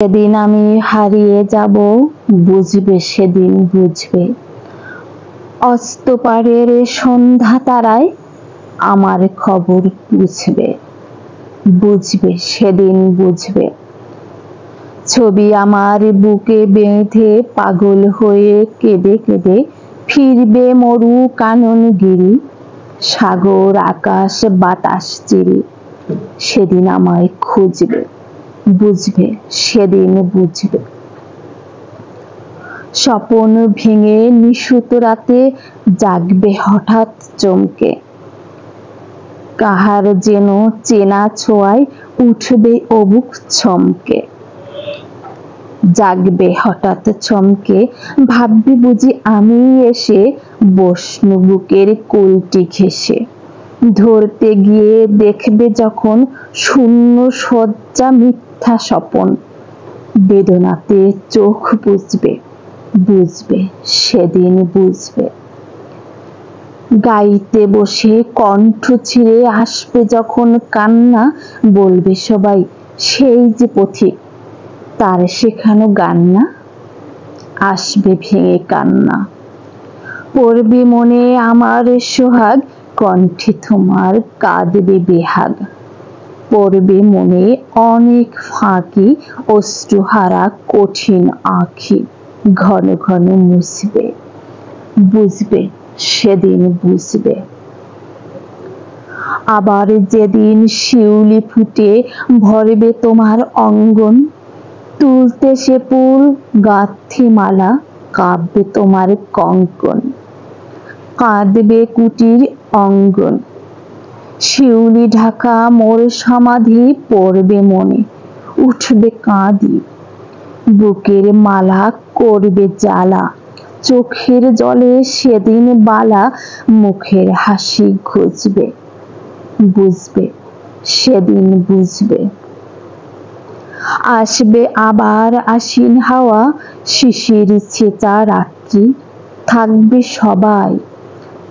সেদিন আমি হারিয়ে যাব, বুঝবে সেদিন বুঝবে। অস্তপারের সন্ধ্যা তারায় আমার খবর বুঝবে, বুঝবে সেদিন বুঝবে। ছবি আমার বুকে বেঁধে পাগল হয়ে কেঁদে কেঁদে ফিরবে মরু কাননগিরি, সাগর আকাশ বাতাস চিরি। সেদিন আমায় খুঁজবে, বুঝবে সেদিন বুঝবে। স্বপন ভেঙে নিশুত রাতে জাগবে হঠাৎ চমকে, কাহার যেন চেনা ছোঁয়ায় উঠবে অবুক চমকে। জাগবে হঠাৎ চমকে, ভাববে বুঝি আমি এসে বসনু বুকের কুলটি ঘেঁষে। ধরতে গিয়ে দেখবে যখন শূন্য শয্যা মিথ্যা স্বপন, বেদনাতে চোখ বুঝবে, বুঝবে সেদিন বুঝবে। গাইতে বসে কণ্ঠ ছিঁড়ে আসবে যখন কান্না, বলবে সবাই সেই যে পথিক, তার শেখানো গান না। আসবে ভেঙে কান্না, পড়বে মনে আমার সোহাগ, কণ্ঠে তোমার কাঁদবে বেহাগ। পড়বে মনে অনেক ফাঁকি, অশ্রুহারা কঠিন আঁখি, ঘন ঘন মুছবে, বুঝবে সেদিন বুঝবে। আবার যেদিন শিউলি ফুটে ভরবে তোমার অঙ্গন, তুলতে সে ফুল গাঁথে মালা, কাঁদবে তোমার কঙ্কন। কাঁদবে কুটির অঙ্গন, শিউলি ঢাকা মোর সমাধি, পড়বে মনে উঠবে কাঁদি। বুকের মালা করবে জ্বালা, চোখের জলে সেদিন বালা, মুখের হাসি ঘুচবে, বুঝবে সেদিন বুঝবে। আসবে আবার আশ্বিন হাওয়া, শিশির ছেঁচা রাত্রি, থাকবে সবাই,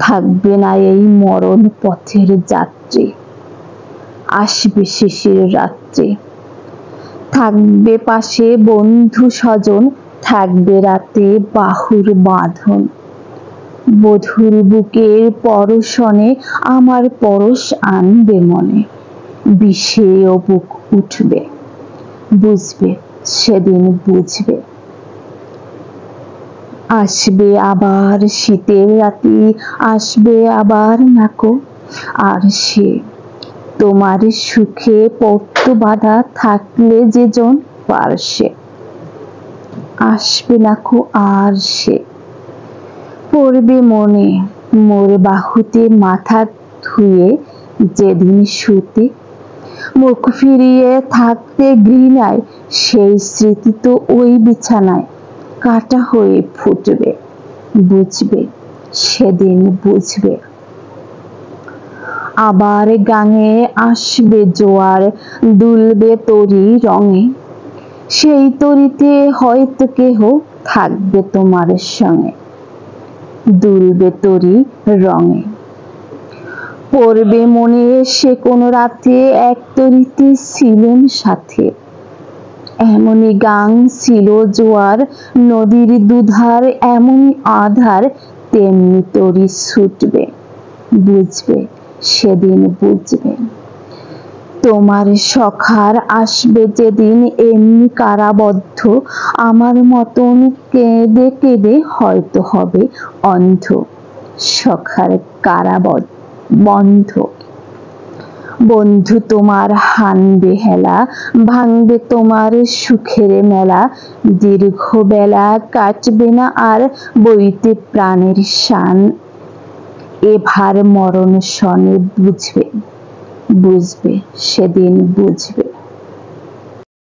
থাকবে না এই মরণ পথের যাত্রী। আসবে শিশির রাত্রি, থাকবে পাশে বন্ধু স্বজন, থাকবে রাতে বাহুর বাঁধন। বধুর বুকের পরশনে আমার পরশ আনবে মনে, বিষে ও বুক উঠবে, বুঝবে সেদিন বুঝবে। আসবে আবার শীতের রাতি, আসবে আবার নাকো, আর সে তোমার সুখে পড়ত বাঁধা থাকলে যে জন পার্শ্বে। আসবে নাকো আর সে, পড়বে মনে মোর বাহুতে মাথা ধুয়ে যেদিন শুতে। মুখ ফিরিয়ে থাকতে ঘৃণায়, সেই স্মৃতি তো ওই বিছানায় কাটা হয়ে ফুটবে, বুঝবে সেদিন বুঝবে। আবার গাঙে আসবে জোয়ার, দুলবে তরী রঙে, সেই তরীতে হয়তো কেহ থাকবে তোমার সঙ্গে, দুলবে তরী রঙে। পড়বে মনে সে কোন রাতে এক তরীতে ছিলেন সাথে, এমনই গাং ছিল জোয়ার, নদীর দুধার এমনই আধার, তেমনি তরী ছুটবে, বুঝবে সেদিন বুঝবে। তোমার সখার আসবে যেদিন এমনি কারাবদ্ধ, আমার মতন কেঁদে কেঁদে হয়তো হবে অন্ধ, সখার কারাবন্ধ। বন্ধু তোমার হানবে হেলা, ভাঙবে তোমার সুখের মেলা, দীর্ঘ বেলা কাটবে না আর বইতে প্রাণের শান। এভার মরণ শনে বুঝবে, বুঝবে সেদিন বুঝবে।